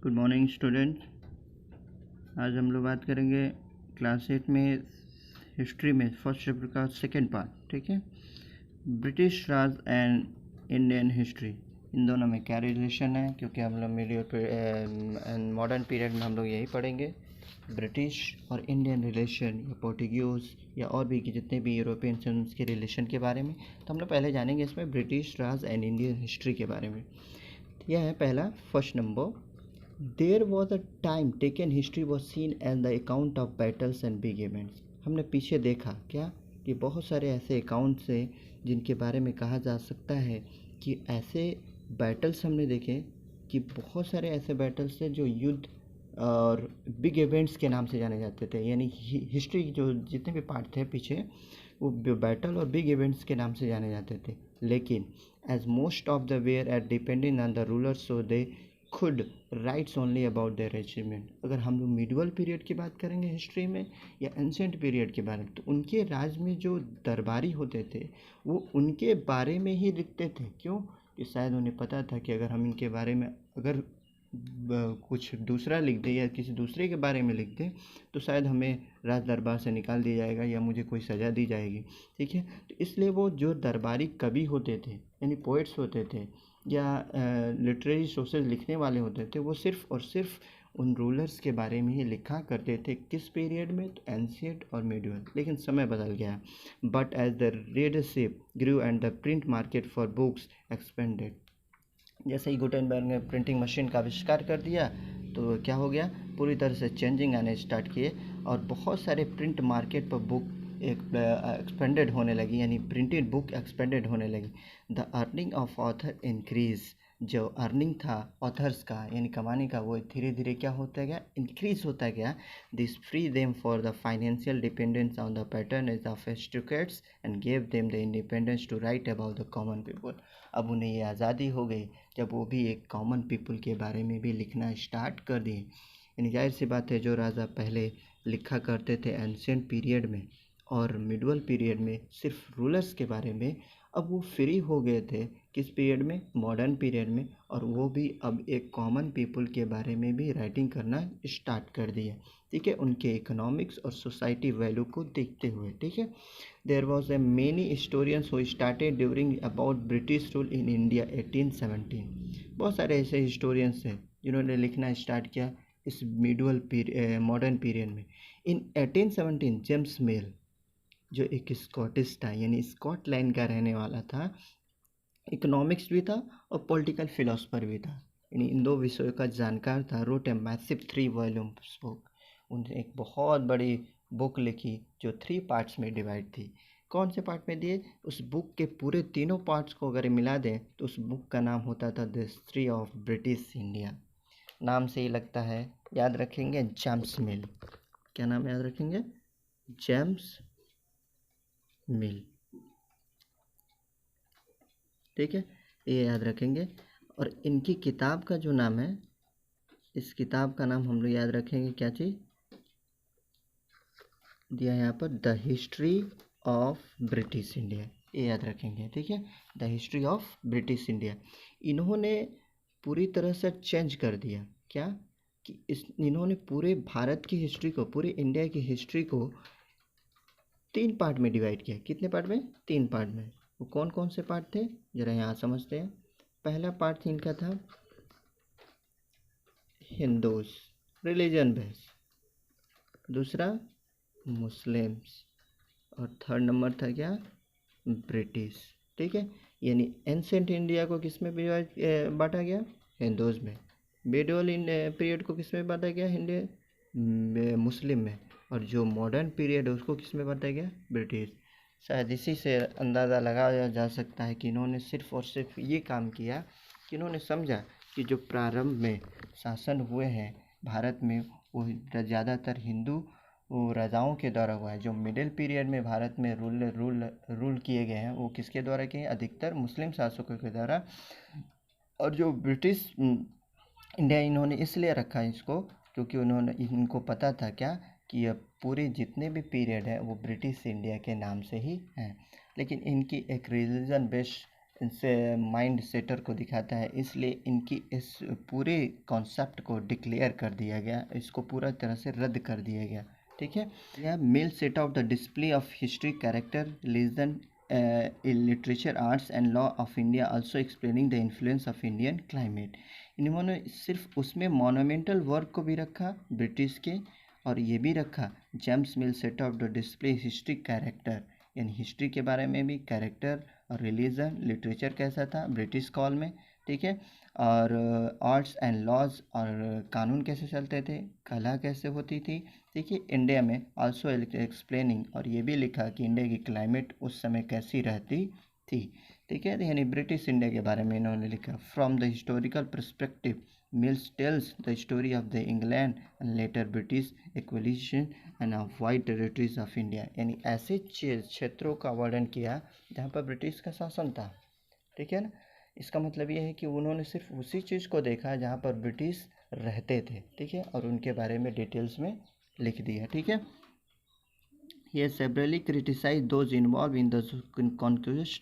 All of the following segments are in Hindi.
Good morning student. आज हम लोग बात करेंगे क्लास 8 में हिस्ट्री में फर्स्ट चैप्टर का सेकंड पार्ट। ठीक है, British Raj and Indian history, इन दोनों में क्या रिलेशन है, क्योंकि हम लोग एंड मॉडर्न पीरियड में हम लोग यही पढ़ेंगे, ब्रिटिश और इंडियन रिलेशन या पोर्टुगीज या और भी जितने भी यूरोपियन हैं उसके रिलेशन के बारे में। तो हम लोग पहले जानेंगे इसमें British Raj and Indian history के बारे में। यह है पहला first number, there was a time taken history was seen as the account of battles and big events. हमने पीछे देखा क्या कि बहुत सारे ऐसे अकाउंट्स हैं जिनके बारे में कहा जा सकता है कि ऐसे बैटल्स हमने देखे कि बहुत सारे ऐसे बैटल्स थे जो युद्ध और बिग इवेंट्स के नाम से जाने जाते थे। यानी हिस्ट्री जो जितने भी पार्ट थे पीछे वो बैटल और बिग इवेंट्स के नाम से जाने जाते थे। लेकिन as most of the were at depending on the rulers so they खुद writes only about their achievement. अगर हम लोग मिडिवल पीरियड की बात करेंगे हिस्ट्री में या एंशिएंट पीरियड के बारे में, तो उनके राज में जो दरबारी होते थे वो उनके बारे में ही लिखते थे। क्यों? कि शायद उन्हें पता था कि अगर हम इनके बारे में अगर कुछ दूसरा लिख दे या किसी दूसरे के बारे में लिख दे तो शायद हमें राज दरबार से निकाल दिया जाएगा या मुझे कोई सज़ा दी जाएगी। ठीक है, तो इसलिए वो जो दरबारी कवि होते थे यानी पोइट्स होते थे या लिटरेरी सोर्सेज लिखने वाले होते थे, वो सिर्फ़ और सिर्फ उन रूलर्स के बारे में ही लिखा करते थे। किस पीरियड में? तो एंशिएंट और मिडिवल। लेकिन समय बदल गया। But as the readership grew and the print market for books expanded, जैसे ही गुटेनबर्ग ने प्रिंटिंग मशीन का आविष्कार कर दिया तो क्या हो गया, पूरी तरह से चेंजिंग आने स्टार्ट किए और बहुत सारे प्रिंट मार्केट पर बुक एक्सपेंडेड होने लगी, यानी प्रिंटेड बुक एक्सपेंडेड होने लगी। The earning of author increase, जो अर्निंग था ऑथर्स का यानी कमाने का वो धीरे धीरे क्या होता गया, इंक्रीज होता गया। This free them for the financial dependence on the pattern of estates and gave them the independence to write about the common people. अब उन्हें ये आज़ादी हो गई जब वो भी एक कॉमन पीपल के बारे में भी लिखना स्टार्ट कर दिए। यानी जाहिर सी बात है, जो राजा पहले लिखा करते थे एंशिएंट पीरियड में और मिडिवल पीरियड में सिर्फ रूलर्स के बारे में, अब वो फ्री हो गए थे किस पीरियड में? मॉडर्न पीरियड में। और वो भी अब एक कॉमन पीपल के बारे में भी राइटिंग करना स्टार्ट कर दिए। ठीक है, उनके इकोनॉमिक्स और सोसाइटी वैल्यू को देखते हुए। ठीक है, there was a many historians who started during about British rule in India 1817। बहुत सारे ऐसे हिस्टोरियंस हैं जिन्होंने लिखना स्टार्ट किया इस मिडिवल मॉडर्न पीरियड में। इन 1817 जेम्स मिल, जो एक स्कॉटिश था यानी स्कॉटलैंड का रहने वाला था, इकोनॉमिक्स भी था और पॉलिटिकल फिलोसफर भी था, यानी इन दो विषयों का जानकार था। Wrote a massive 3 volumes book, उन्होंने एक बहुत बड़ी बुक लिखी जो 3 पार्ट्स में डिवाइड थी। कौन से पार्ट में दिए? उस बुक के पूरे तीनों पार्ट्स को अगर मिला दें तो उस बुक का नाम होता था the history of British India. नाम से ही लगता है, याद रखेंगे, जेम्स मिल। क्या नाम याद रखेंगे? जेम्स मिल। ठीक है, ये याद रखेंगे। और इनकी किताब का जो नाम है, इस किताब का नाम हम लोग याद रखेंगे, क्या चीज़ दिया है यहाँ पर? The history of British India, ये याद रखेंगे। ठीक है, the history of British India. इन्होंने पूरी तरह से चेंज कर दिया क्या कि इन्होंने पूरे भारत की हिस्ट्री को, पूरे इंडिया की हिस्ट्री को 3 पार्ट में डिवाइड किया। कितने पार्ट में? 3 पार्ट में। वो कौन कौन से पार्ट थे जरा यहाँ समझते हैं। पहला पार्ट इनका था हिंदूज, रिलीजन बेस। दूसरा मुस्लिम्स। और थर्ड नंबर था क्या? ब्रिटिश। ठीक है, यानी एंशिएंट इंडिया को किस में बांटा गया? हिंदूज में। मिडिवल पीरियड को किस में बांटा गया? इंडिया मुस्लिम में। और जो मॉडर्न पीरियड है उसको किस में बांटा गया? ब्रिटिश। शायद इसी से अंदाज़ा लगाया जा सकता है कि इन्होंने सिर्फ और सिर्फ ये काम किया कि इन्होंने समझा कि जो प्रारंभ में शासन हुए हैं भारत में वो ज़्यादातर हिंदू राजाओं के द्वारा हुआ है। जो मिडिल पीरियड में भारत में रूल किए गए हैं वो किसके द्वारा किए? अधिकतर मुस्लिम शासकों के द्वारा। और जो ब्रिटिश इंडिया इन्होंने इसलिए रखा इसको क्योंकि इनको पता था क्या कि यह पूरे जितने भी पीरियड है वो ब्रिटिश इंडिया के नाम से ही हैं। लेकिन इनकी एक रिलीजन बेस्ड इनसे माइंड सेटर को दिखाता है, इसलिए इनकी इस पूरे कॉन्सेप्ट को डिक्लेयर कर दिया गया, इसको पूरा तरह से रद्द कर दिया गया। ठीक है, यह mail set of the display of history, character, religion, literature, arts and law of India, also explaining the influence of Indian climate. इन्होंने सिर्फ उसमें मोनूमेंटल वर्क को भी रखा ब्रिटिश के, और ये भी रखा James mill set of the display history, character, यानी हिस्ट्री के बारे में भी, कैरेक्टर और रिलीजन, लिटरेचर कैसा था ब्रिटिश कॉल में। ठीक है, और आर्ट्स एंड लॉज, और कानून कैसे चलते थे, कला कैसे होती थी। ठीक है, इंडिया में आल्सो एक्सप्लेनिंग, और ये भी लिखा कि इंडिया की क्लाइमेट उस समय कैसी रहती थी। ठीक है, यानी ब्रिटिश इंडिया के बारे में इन्होंने लिखा। From the historical perspective, mills tells the story of the England and later British acquisition end of wide territories of India, यानी ऐसे क्षेत्रों का वर्णन किया जहाँ पर ब्रिटिश का शासन था। ठीक है ना, इसका मतलब ये है कि उन्होंने सिर्फ उसी चीज़ को देखा जहाँ पर ब्रिटिश रहते थे। ठीक है, और उनके बारे में डिटेल्स में लिख दिया। ठीक है, he severely criticized those involved in the conquest.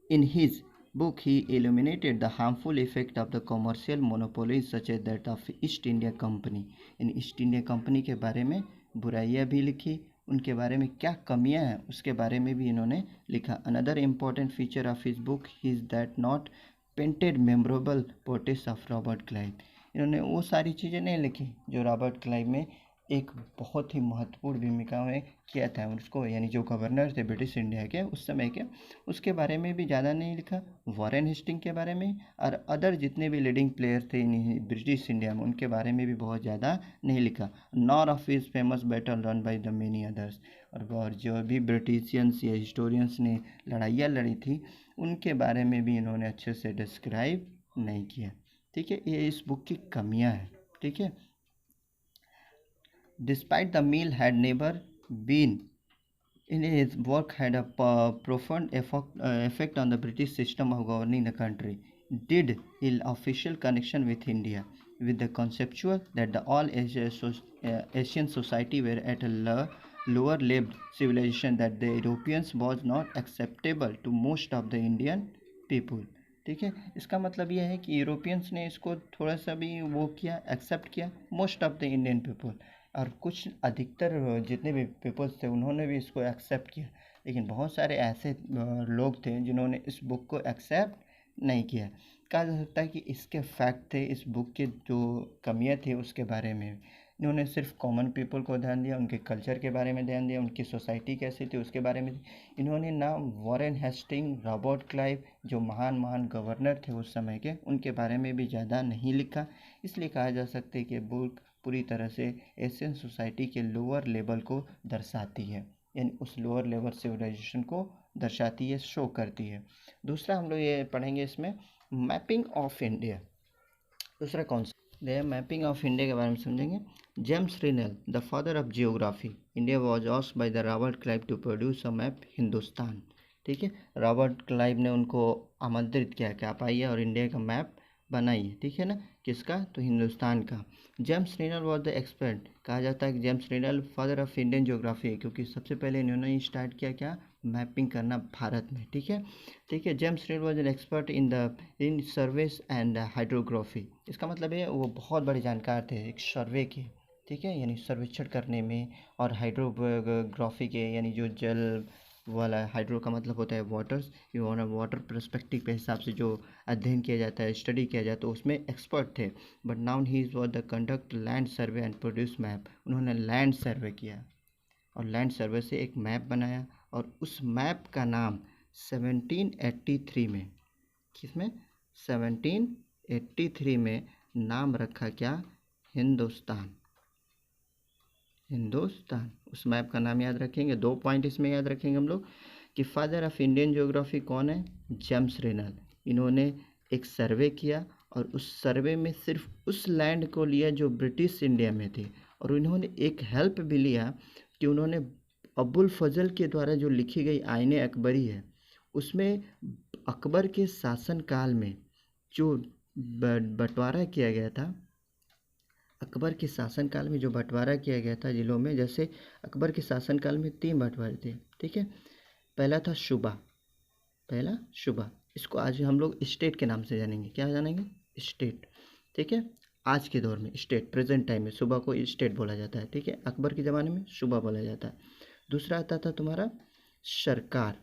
In his book, he illuminated the harmful effect of the commercial monopolies such as that of East India Company. In east India company के बारे में बुराइयां भी लिखी, उनके बारे में क्या कमियां हैं उसके बारे में भी इन्होंने लिखा। Another important feature of his book is that not painted memorable portraits of Robert Clive. इन्होंने वो सारी चीज़ें नहीं लिखी जो रॉबर्ट क्लाइव में एक बहुत ही महत्वपूर्ण भूमिका में किया था उसको, यानी जो गवर्नर थे ब्रिटिश इंडिया के उस समय के, उसके बारे में भी ज़्यादा नहीं लिखा। वॉरेन हेस्टिंग के बारे में और अदर जितने भी लीडिंग प्लेयर थे ब्रिटिश इंडिया में, उनके बारे में भी बहुत ज़्यादा नहीं लिखा। Nor of his famous battle run by the many others, और जो भी ब्रिटिशियंस या हिस्टोरियंस ने लड़ाइयाँ लड़ी थी उनके बारे में भी इन्होंने अच्छे से डिस्क्राइब नहीं किया। ठीक है, ये इस बुक की कमियाँ हैं। ठीक है, despite the Mill had never been in his work had a profound effect on the British system of governing the country, did ill official connection with India, with the conceptual that the all Asian society were at a lower level civilization, that the Europeans was not acceptable to most of the Indian people. ठीक है, इसका मतलब यह है कि यूरोपियंस ने इसको थोड़ा सा भी वो किया, एक्सेप्ट किया, most of the Indian people, और कुछ अधिकतर जितने भी पीपल्स थे उन्होंने भी इसको एक्सेप्ट किया, लेकिन बहुत सारे ऐसे लोग थे जिन्होंने इस बुक को एक्सेप्ट नहीं किया। कहा जा सकता है कि इसके फैक्ट थे, इस बुक के जो कमियां थी उसके बारे में इन्होंने सिर्फ कॉमन पीपल को ध्यान दिया, उनके कल्चर के बारे में ध्यान दिया, उनकी सोसाइटी कैसी थी उसके बारे में। इन्होंने ना वॉरेन हेस्टिंग, रॉबर्ट क्लाइव जो महान महान गवर्नर थे उस समय के, उनके बारे में भी ज़्यादा नहीं लिखा। इसलिए कहा जा सकता है कि बुक पूरी तरह से एशियन सोसाइटी के लोअर लेवल को दर्शाती है, यानी उस लोअर लेवल सिविलाइजेशन को दर्शाती है, शो करती है। दूसरा हम लोग ये पढ़ेंगे इसमें मैपिंग ऑफ इंडिया। दूसरा कौन सा मैपिंग ऑफ इंडिया के बारे में समझेंगे। James Rennell, the father of geography, India was asked by the Robert Clive to produce a map Hindustan. ठीक है, रॉबर्ट क्लाइव ने उनको आमंत्रित किया कि आप आइए और इंडिया का मैप बनाइए। ठीक है ना, किसका, तो हिंदुस्तान का। James Rennell was the expert, कहा जाता है कि James Rennell father of Indian geography है, क्योंकि सबसे पहले इन्होंने स्टार्ट किया क्या, मैपिंग करना भारत में। ठीक है, ठीक है, James Rennell was an expert in surveys and hydrography. इसका मतलब है वो बहुत बड़े जानकार थे एक सर्वे के। ठीक है, यानी सर्वेक्षण करने में, और हाइड्रोग्राफी के, यानी जो जल वाला, हाइड्रो का मतलब होता है वाटर्स, वाटर पर्सपेक्टिव के हिसाब से जो अध्ययन किया जाता है, स्टडी किया जाता है, उसमें एक्सपर्ट थे। But now he was the conduct land survey and produce map. उन्होंने लैंड सर्वे किया और लैंड सर्वे से एक मैप बनाया, और उस मैप का नाम 1783 में, किसमें, 1783 में नाम रखा क्या, हिंदुस्तान। हिंदुस्तान, उस मैप का नाम याद रखेंगे। 2 पॉइंट इसमें याद रखेंगे हम लोग कि फादर ऑफ इंडियन ज्योग्राफी कौन है, जेम्स रिनेल। इन्होंने एक सर्वे किया और उस सर्वे में सिर्फ उस लैंड को लिया जो ब्रिटिश इंडिया में थे, और इन्होंने एक हेल्प भी लिया कि उन्होंने अबुल फजल के द्वारा जो लिखी गई आईने अकबरी है, उसमें अकबर के शासनकाल में जो बंटवारा किया गया था, अकबर के शासनकाल में जो बंटवारा किया गया था जिलों में, जैसे अकबर के शासनकाल में 3 बंटवारे थे। ठीक है, पहला था सूबा, पहला सूबा, इसको आज हम लोग स्टेट के नाम से जानेंगे। क्या जानेंगे? स्टेट। ठीक है, आज के दौर में स्टेट, प्रेजेंट टाइम में सुबह को स्टेट बोला जाता है। ठीक है, अकबर के ज़माने में सुबह बोला जाता है। दूसरा आता था तुम्हारा सरकार।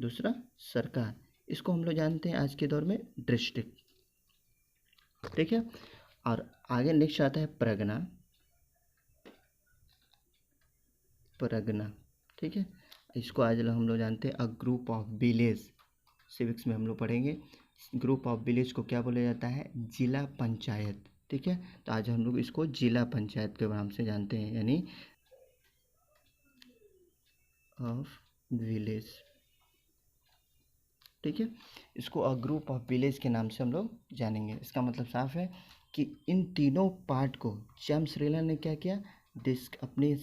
दूसरा सरकार, इसको हम लोग जानते हैं आज के दौर में डिस्ट्रिक्ट। ठीक है, और आगे नेक्स्ट आता है परगना। परगना, ठीक है, इसको आज हम लोग जानते हैं a group of village. Civics में हम लोग पढ़ेंगे ग्रुप ऑफ विलेज को क्या बोला जाता है? जिला पंचायत। ठीक है, तो आज हम लोग इसको जिला पंचायत के नाम से जानते हैं, यानी ऑफ विलेज। ठीक है, इसको अ ग्रुप ऑफ विलेज के नाम से हम लोग जानेंगे। इसका मतलब साफ है कि इन तीनों पार्ट को जेम्स रेलर ने क्या किया, अपनी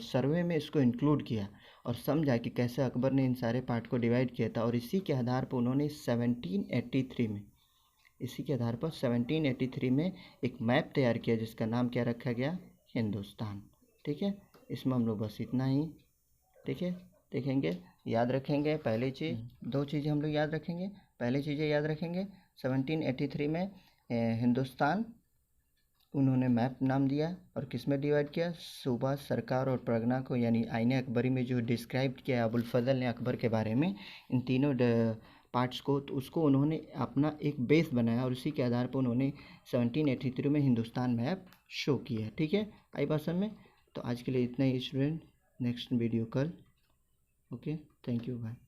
सर्वे में इसको इंक्लूड किया और समझा कि कैसे अकबर ने इन सारे पार्ट को डिवाइड किया था। और इसी के आधार पर उन्होंने 1783 में एक मैप तैयार किया जिसका नाम क्या रखा गया? हिंदुस्तान। ठीक है, इसमें हम लोग बस इतना ही, ठीक है, देखेंगे, याद रखेंगे। पहली चीज़, दो चीज़ें हम लोग याद रखेंगे। पहली चीज़ें याद रखेंगे, 1783 में हिंदुस्तान उन्होंने मैप नाम दिया और किस में डिवाइड किया? सूबा, सरकार और परगना को, यानी आईने अकबरी में जो डिस्क्राइब किया अबुल फजल ने अकबर के बारे में, इन तीनों पार्ट्स को, तो उसको उन्होंने अपना एक बेस बनाया और उसी के आधार पर उन्होंने 1783 में हिंदुस्तान मैप शो किया। ठीक है, आई बात समझ में? तो आज के लिए इतना ही स्टूडेंट, नेक्स्ट वीडियो कल। Okay, thank you, bye.